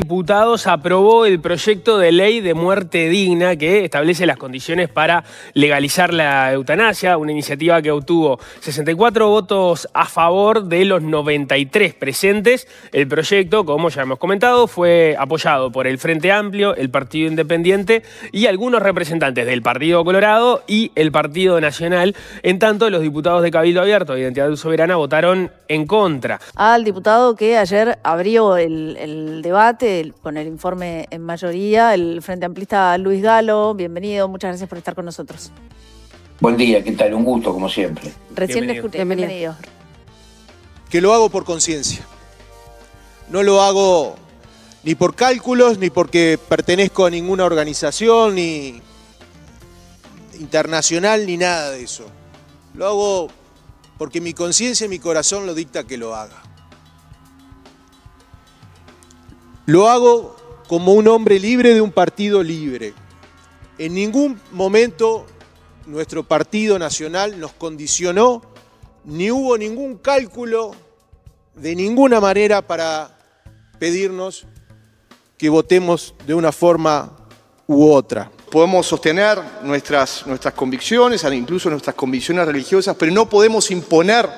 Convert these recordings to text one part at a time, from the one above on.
Diputados aprobó el proyecto de ley de muerte digna que establece las condiciones para legalizar la eutanasia, una iniciativa que obtuvo 64 votos a favor de los 93 presentes. El proyecto, como ya hemos comentado, fue apoyado por el Frente Amplio, el Partido Independiente y algunos representantes del Partido Colorado y el Partido Nacional. En tanto, los diputados de Cabildo Abierto e Identidad Soberana votaron en contra. Al diputado que ayer abrió el debate con el informe en mayoría, el Frente Amplista Luis Galo. Bienvenido, muchas gracias por estar con nosotros. Buen día, ¿qué tal? Un gusto, como siempre. Recién le escuché. Bienvenido. Que lo hago por conciencia. No lo hago ni por cálculos, ni porque pertenezco a ninguna organización, ni internacional, ni nada de eso. Lo hago porque mi conciencia y mi corazón lo dicta que lo haga. Lo hago como un hombre libre de un partido libre. En ningún momento nuestro partido nacional nos condicionó, ni hubo ningún cálculo de ninguna manera para pedirnos que votemos de una forma u otra. Podemos sostener nuestras convicciones, incluso nuestras convicciones religiosas, pero no podemos imponer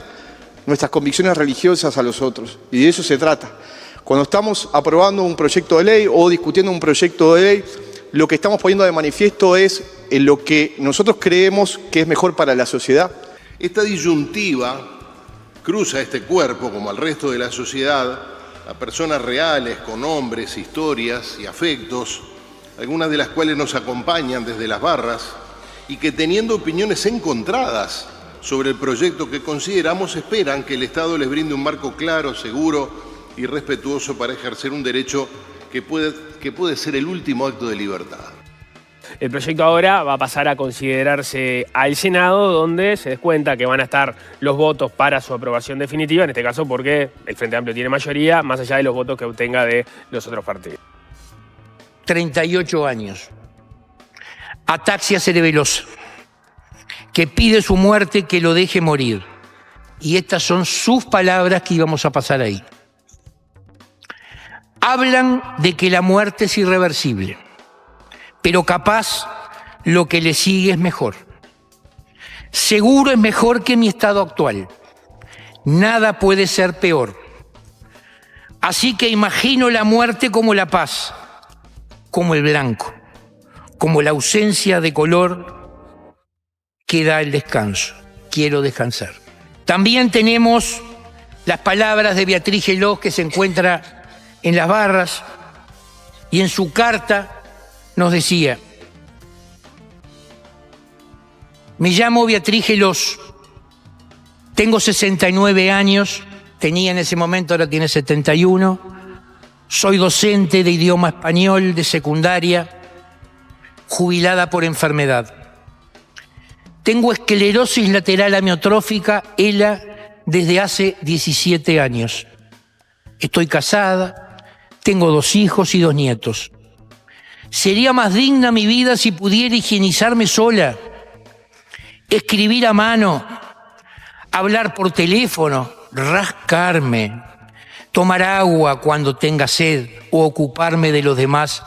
nuestras convicciones religiosas a los otros. Y de eso se trata. Cuando estamos aprobando un proyecto de ley o discutiendo un proyecto de ley, lo que estamos poniendo de manifiesto es en lo que nosotros creemos que es mejor para la sociedad. Esta disyuntiva cruza este cuerpo, como al resto de la sociedad, a personas reales, con nombres, historias y afectos, algunas de las cuales nos acompañan desde las barras y que, teniendo opiniones encontradas sobre el proyecto que consideramos, esperan que el Estado les brinde un marco claro, seguro y respetuoso para ejercer un derecho que puede ser el último acto de libertad. El proyecto ahora va a pasar a considerarse al Senado, donde se descuenta que van a estar los votos para su aprobación definitiva, en este caso porque el Frente Amplio tiene mayoría, más allá de los votos que obtenga de los otros partidos. 38 años. Ataxia cerebelosa, que pide su muerte, que lo deje morir. Y estas son sus palabras que íbamos a pasar ahí. Hablan de que la muerte es irreversible, pero capaz lo que le sigue es mejor. Seguro es mejor que mi estado actual. Nada puede ser peor. Así que imagino la muerte como la paz, como el blanco, como la ausencia de color que da el descanso. Quiero descansar. También tenemos las palabras de Beatriz Gelós, que se encuentra en las barras, y en su carta nos decía: me llamo Beatriz Gelós, tengo 69 años, tenía en ese momento, ahora tiene 71, soy docente de idioma español de secundaria, jubilada por enfermedad. Tengo esclerosis lateral amiotrófica, ELA, desde hace 17 años. Estoy casada, tengo 2 hijos y 2 nietos. Sería más digna mi vida si pudiera higienizarme sola, escribir a mano, hablar por teléfono, rascarme, tomar agua cuando tenga sed o ocuparme de los demás,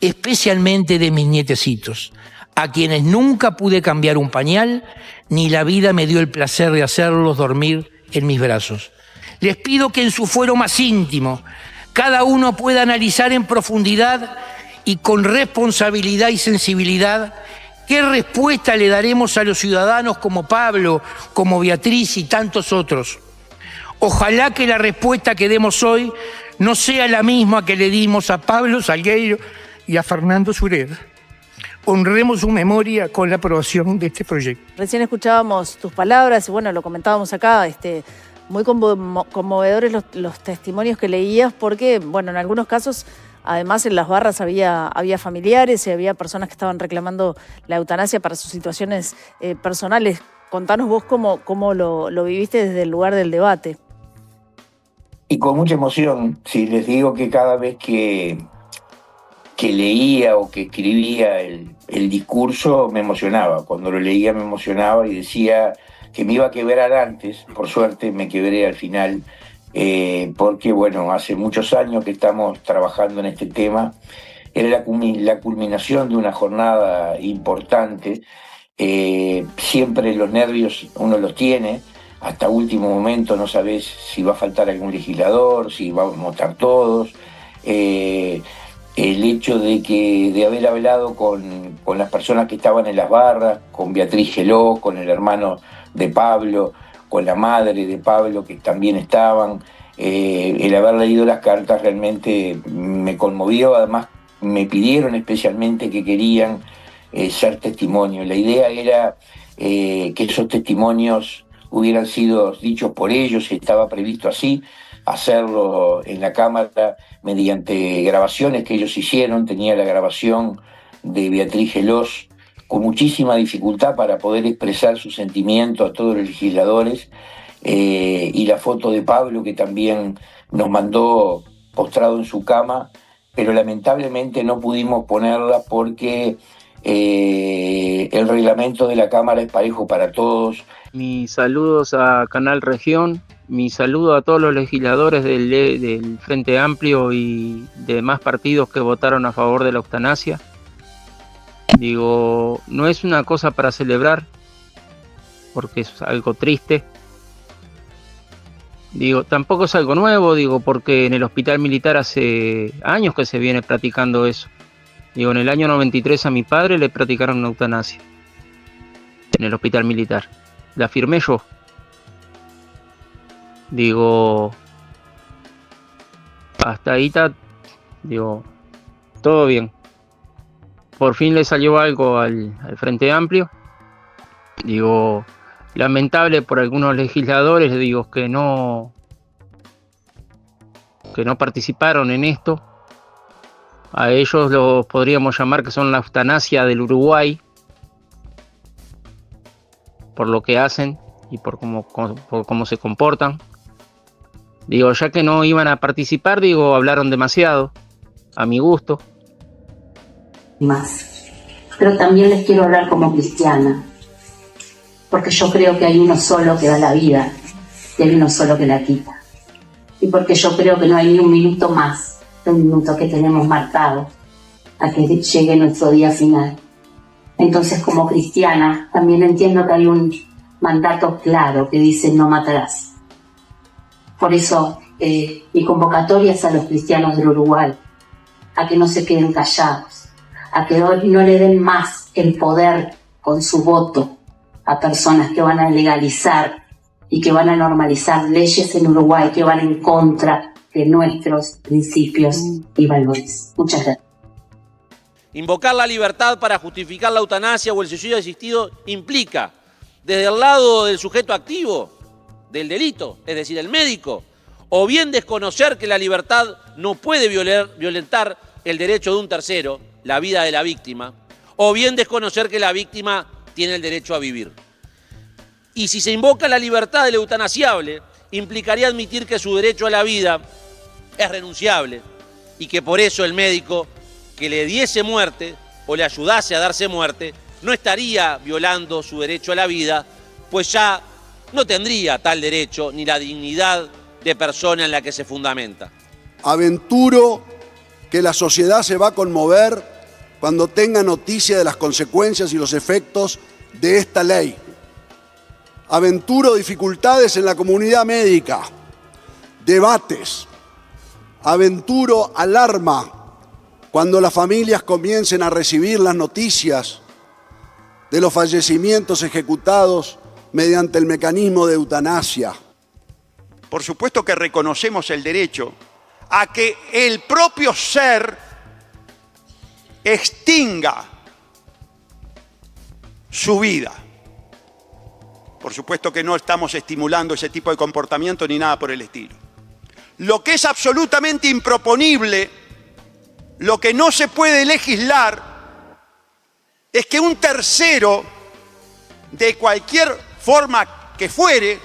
especialmente de mis nietecitos, a quienes nunca pude cambiar un pañal, ni la vida me dio el placer de hacerlos dormir en mis brazos. Les pido que en su fuero más íntimo cada uno pueda analizar en profundidad y con responsabilidad y sensibilidad qué respuesta le daremos a los ciudadanos como Pablo, como Beatriz y tantos otros. Ojalá que la respuesta que demos hoy no sea la misma que le dimos a Pablo Salgueiro y a Fernando Sureda. Honremos su memoria con la aprobación de este proyecto. Recién escuchábamos tus palabras y bueno, lo comentábamos acá, muy conmovedores los testimonios que leías, porque bueno, en algunos casos, además en las barras había familiares y había personas que estaban reclamando la eutanasia para sus situaciones personales. Contanos vos cómo lo viviste desde el lugar del debate. Y con mucha emoción, si les digo que cada vez que leía o que escribía el discurso me emocionaba. Cuando lo leía me emocionaba y decía que me iba a quebrar antes, por suerte me quebré al final, porque bueno, hace muchos años que estamos trabajando en este tema. Era la culminación de una jornada importante. Siempre los nervios uno los tiene, hasta último momento no sabes si va a faltar algún legislador, si vamos a estar todos. El hecho de haber hablado con las personas que estaban en las barras, con Beatriz Geló, con el hermano de Pablo, con la madre de Pablo que también estaban, el haber leído las cartas realmente me conmovió. Además me pidieron especialmente que querían ser testimonio. La idea era que esos testimonios hubieran sido dichos por ellos, estaba previsto así, hacerlo en la Cámara mediante grabaciones que ellos hicieron. Tenía la grabación de Beatriz Gelós con muchísima dificultad para poder expresar su sentimiento a todos los legisladores, y la foto de Pablo que también nos mandó postrado en su cama, pero lamentablemente no pudimos ponerla porque el reglamento de la Cámara es parejo para todos. Mis saludos a Canal Región, mi saludo a todos los legisladores del Frente Amplio y demás partidos que votaron a favor de la eutanasia. Digo, no es una cosa para celebrar, porque es algo triste. Digo, tampoco es algo nuevo, digo, porque en el hospital militar hace años que se viene practicando eso. Digo, en el año 93 a mi padre le practicaron una eutanasia en el hospital militar. La firmé yo. Digo, hasta ahí está, digo, todo bien. Por fin le salió algo al Frente Amplio. Digo, lamentable por algunos legisladores, digo, que no participaron en esto. A ellos los podríamos llamar que son la eutanasia del Uruguay, por lo que hacen y por cómo se comportan. Digo, ya que no iban a participar, digo, hablaron demasiado, a mi gusto. Más. Pero también les quiero hablar como cristiana, porque yo creo que hay uno solo que da la vida y hay uno solo que la quita. Y porque yo creo que no hay ni un minuto más de un minuto que tenemos marcado a que llegue nuestro día final. Entonces, como cristiana, también entiendo que hay un mandato claro que dice no matarás. Por eso, mi convocatoria es a los cristianos del Uruguay, a que no se queden callados, a que no le den más el poder con su voto a personas que van a legalizar y que van a normalizar leyes en Uruguay que van en contra de nuestros principios y valores. Muchas gracias. Invocar la libertad para justificar la eutanasia o el suicidio asistido implica, desde el lado del sujeto activo del delito, es decir, el médico, o bien desconocer que la libertad no puede violentar el derecho de un tercero, la vida de la víctima, o bien desconocer que la víctima tiene el derecho a vivir. Y si se invoca la libertad del eutanasiable, implicaría admitir que su derecho a la vida es renunciable y que por eso el médico que le diese muerte o le ayudase a darse muerte no estaría violando su derecho a la vida, pues ya no tendría tal derecho ni la dignidad de persona en la que se fundamenta. Aventuro que la sociedad se va a conmover cuando tenga noticia de las consecuencias y los efectos de esta ley. Aventuro dificultades en la comunidad médica, debates. Aventuro alarma cuando las familias comiencen a recibir las noticias de los fallecimientos ejecutados mediante el mecanismo de eutanasia. Por supuesto que reconocemos el derecho a que el propio ser extinga su vida. Por supuesto que no estamos estimulando ese tipo de comportamiento ni nada por el estilo. Lo que es absolutamente improponible, lo que no se puede legislar, es que un tercero, de cualquier forma que fuere,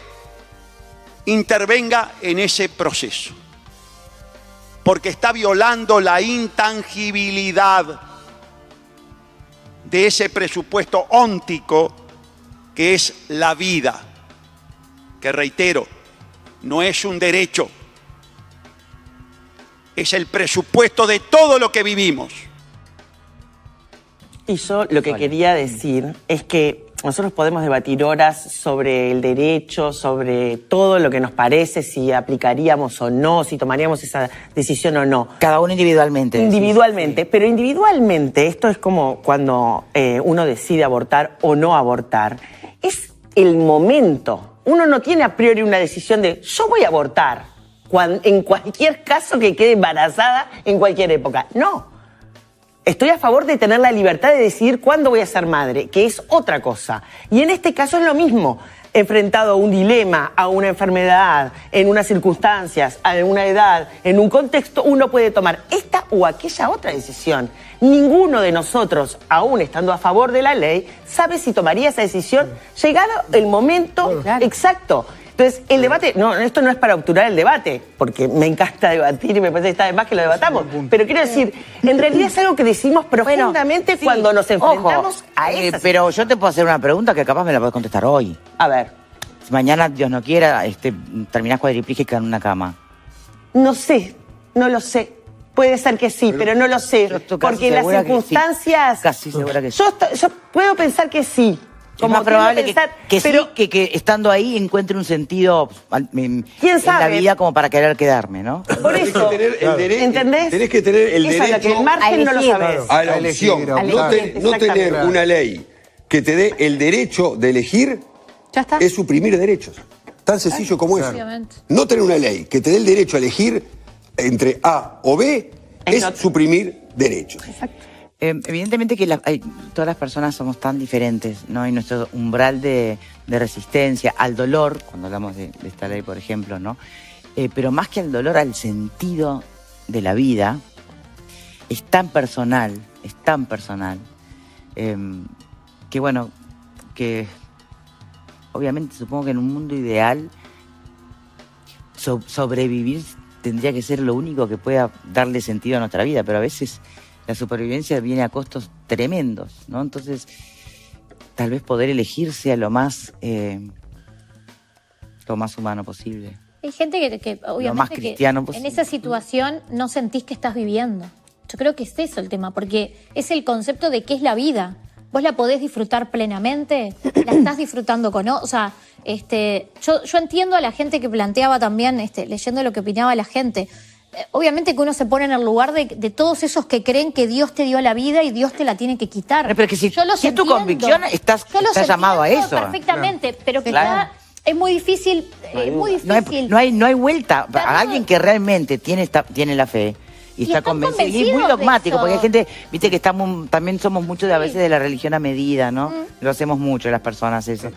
intervenga en ese proceso. Porque está violando la intangibilidad de ese presupuesto óntico que es la vida, que reitero, no es un derecho. Es el presupuesto de todo lo que vivimos. Y yo lo que quería decir es que nosotros podemos debatir horas sobre el derecho, sobre todo lo que nos parece, si aplicaríamos o no, si tomaríamos esa decisión o no. Cada uno individualmente. Individualmente, sí. Pero individualmente, esto es como cuando uno decide abortar o no abortar. Es el momento. Uno no tiene a priori una decisión de yo voy a abortar en cualquier caso que quede embarazada en cualquier época. No. Estoy a favor de tener la libertad de decidir cuándo voy a ser madre, que es otra cosa. Y en este caso es lo mismo. Enfrentado a un dilema, a una enfermedad, en unas circunstancias, a una edad, en un contexto, uno puede tomar esta o aquella otra decisión. Ninguno de nosotros, aún estando a favor de la ley, sabe si tomaría esa decisión llegado el momento exacto. Entonces, el debate, no, esto no es para obturar el debate, porque me encanta debatir y me parece que está de más que lo debatamos. Pero quiero decir, en realidad es algo que decimos profundamente cuando nos enfrentamos a eso. Pero yo te puedo hacer una pregunta que capaz me la podés contestar hoy. A ver. Si mañana, Dios no quiera, terminás cuadripléjica en una cama. No sé, no lo sé. Puede ser que sí, pero no lo sé. Porque en las circunstancias... Casi segura que sí. Yo puedo pensar que sí. Es más probable que estando ahí encuentre un sentido en la vida como para querer quedarme, ¿no? Por eso, ¿entendés? Tenés que tener el derecho que el margen no lo sabés. A la elección. No tener una ley que te dé el derecho de elegir es suprimir derechos. Tan sencillo como eso. No tener una ley que te dé el derecho a elegir entre A o B es suprimir derechos. Exacto. Evidentemente que todas las personas somos tan diferentes, ¿no? Y nuestro umbral de resistencia al dolor, cuando hablamos de esta ley, por ejemplo, ¿no? Pero más que al dolor, al sentido de la vida, es tan personal, que bueno, que obviamente supongo que en un mundo ideal sobrevivir tendría que ser lo único que pueda darle sentido a nuestra vida, pero a veces la supervivencia viene a costos tremendos, ¿no? Entonces, tal vez poder elegir sea lo más humano posible. Hay gente que obviamente lo más cristiano posible. En esa situación no sentís que estás viviendo. Yo creo que es eso el tema, porque es el concepto de qué es la vida. Vos la podés disfrutar plenamente, la estás disfrutando o sea, yo entiendo a la gente que planteaba también, leyendo lo que opinaba la gente. Obviamente que uno se pone en el lugar de todos esos que creen que Dios te dio la vida y Dios te la tiene que quitar. Pero que si es tu convicción, estás llamado a eso. Perfectamente, pero que es muy difícil. No hay vuelta. A alguien que realmente tiene la fe y está convencido. Y es muy dogmático, porque hay gente, viste que también somos mucho a veces de la religión a medida, ¿no? Lo hacemos mucho las personas eso.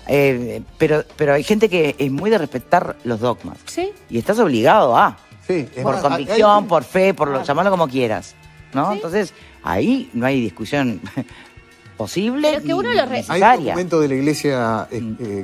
Pero hay gente que es muy de respetar los dogmas. Sí. Y estás obligado a... Sí, por convicción, por fe, llamarlo como quieras, ¿no? Sí. Entonces, ahí no hay discusión posible ni necesaria. Hay un documento de la Iglesia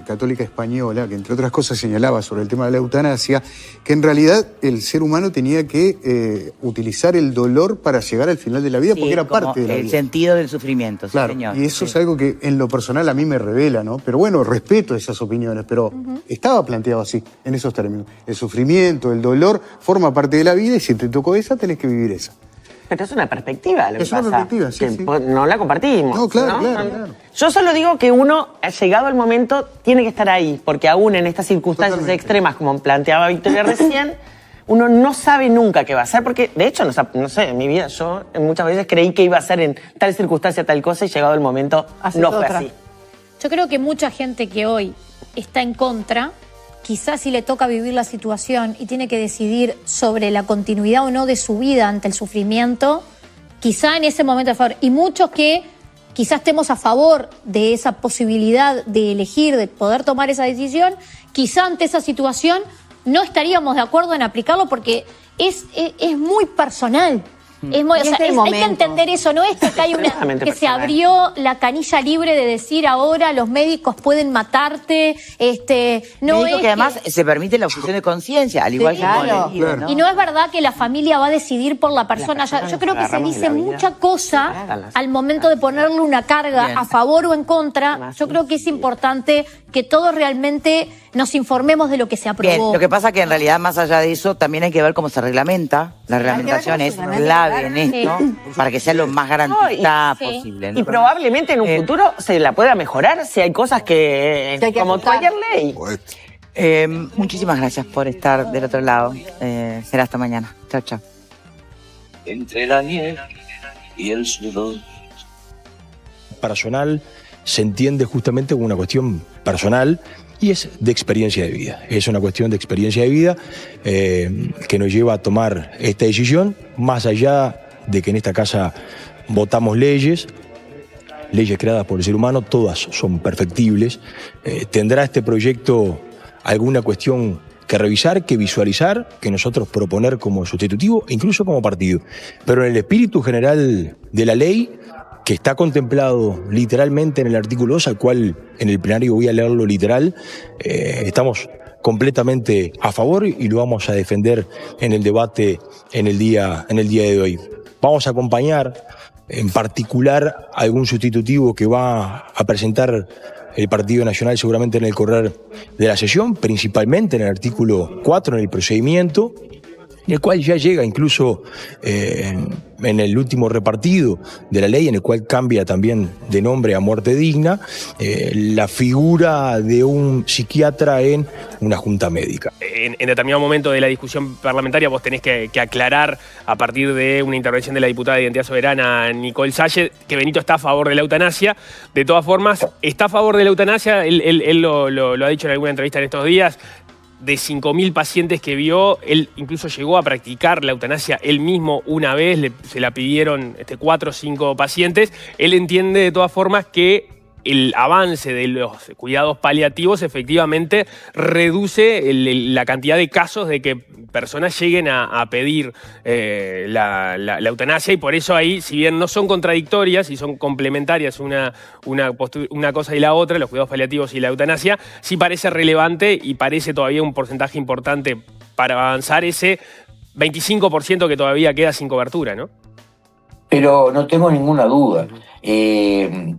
Católica Española que, entre otras cosas, señalaba sobre el tema de la eutanasia, que en realidad el ser humano tenía que utilizar el dolor para llegar al final de la vida, porque era parte de la vida. El sentido del sufrimiento, claro, señor. Y eso es algo que en lo personal a mí me revela, ¿no? Pero bueno, respeto esas opiniones, pero estaba planteado así, en esos términos. El sufrimiento, el dolor, forma parte de la vida y si te tocó esa, tenés que vivir esa. Pero es una perspectiva lo que pasa. Es una perspectiva, sí. No la compartimos. No, claro. Yo solo digo que uno, llegado el momento, tiene que estar ahí, porque aún en estas circunstancias extremas, como planteaba Victoria recién, uno no sabe nunca qué va a hacer, porque de hecho, no sé, en mi vida yo muchas veces creí que iba a ser en tal circunstancia tal cosa y llegado el momento no fue así. Yo creo que mucha gente que hoy está en contra, quizás si le toca vivir la situación y tiene que decidir sobre la continuidad o no de su vida ante el sufrimiento, quizá en ese momento a favor. Y muchos que quizás estemos a favor de esa posibilidad de elegir, de poder tomar esa decisión, quizá ante esa situación no estaríamos de acuerdo en aplicarlo porque es muy personal. Hay que entender eso, no es que acá hay que se abrió la canilla libre de decir ahora los médicos pueden matarte, no es que además se permite la objeción de conciencia, al igual que ¿no? Y no es verdad que la familia va a decidir por la persona. Yo creo que se dice mucha cosa al momento de ponerle una carga a favor o en contra. Yo creo que es importante que todos realmente nos informemos de lo que se aprobó. Bien, lo que pasa es que en realidad, más allá de eso, también hay que ver cómo se reglamenta. La reglamentación es clave en esto, para que sea lo más garantizada posible, ¿no? Y probablemente en un futuro se la pueda mejorar si hay cosas que como cualquier ley. Muchísimas gracias por estar del otro lado. Será hasta mañana. Chao, chao. Entre la nieve y el sudor. Personal se entiende justamente como una cuestión personal y es de experiencia de vida. Es una cuestión de experiencia de vida que nos lleva a tomar esta decisión, más allá de que en esta casa votamos leyes creadas por el ser humano, todas son perfectibles. Tendrá este proyecto alguna cuestión que revisar, que visualizar, que nosotros proponer como sustitutivo e incluso como partido. Pero en el espíritu general de la ley, que está contemplado literalmente en el artículo 2, al cual en el plenario voy a leerlo literal, estamos completamente a favor y lo vamos a defender en el debate en el día de hoy. Vamos a acompañar en particular algún sustitutivo que va a presentar el Partido Nacional seguramente en el correr de la sesión, principalmente en el artículo 4, en el procedimiento, en el cual ya llega incluso en el último repartido de la ley, en el cual cambia también de nombre a muerte digna, la figura de un psiquiatra en una junta médica. En determinado momento de la discusión parlamentaria vos tenés que aclarar, a partir de una intervención de la diputada de Identidad Soberana, Nicole Salle, que Benito está a favor de la eutanasia. De todas formas, está a favor de la eutanasia, él lo ha dicho en alguna entrevista en estos días. De 5.000 pacientes que vio, él incluso llegó a practicar la eutanasia él mismo una vez, se la pidieron 4 o 5 pacientes. Él entiende de todas formas que el avance de los cuidados paliativos efectivamente reduce la cantidad de casos de que personas lleguen a pedir la eutanasia, y por eso ahí, si bien no son contradictorias y son complementarias una cosa y la otra, los cuidados paliativos y la eutanasia, sí parece relevante y parece todavía un porcentaje importante para avanzar ese 25% que todavía queda sin cobertura, ¿no? Pero no tengo ninguna duda. Hay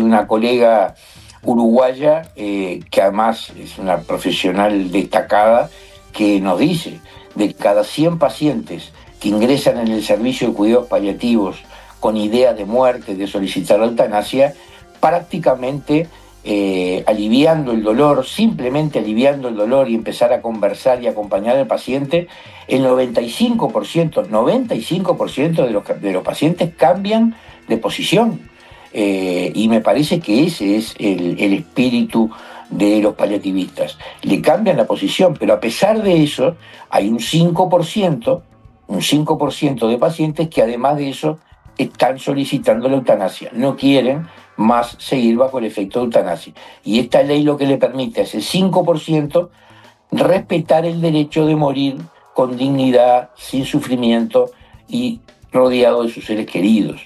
una colega uruguaya que además es una profesional destacada que nos dice de cada 100 pacientes que ingresan en el servicio de cuidados paliativos con idea de muerte, de solicitar la eutanasia, prácticamente aliviando el dolor, simplemente aliviando el dolor y empezar a conversar y acompañar al paciente, el 95% de los pacientes cambian de posición. Y me parece que ese es el espíritu de los paliativistas. Le cambian la posición, pero a pesar de eso, hay un 5% de pacientes que además de eso están solicitando la eutanasia. No quieren más seguir bajo el efecto de eutanasia. Y esta ley lo que le permite a ese 5% respetar el derecho de morir con dignidad, sin sufrimiento y rodeado de sus seres queridos.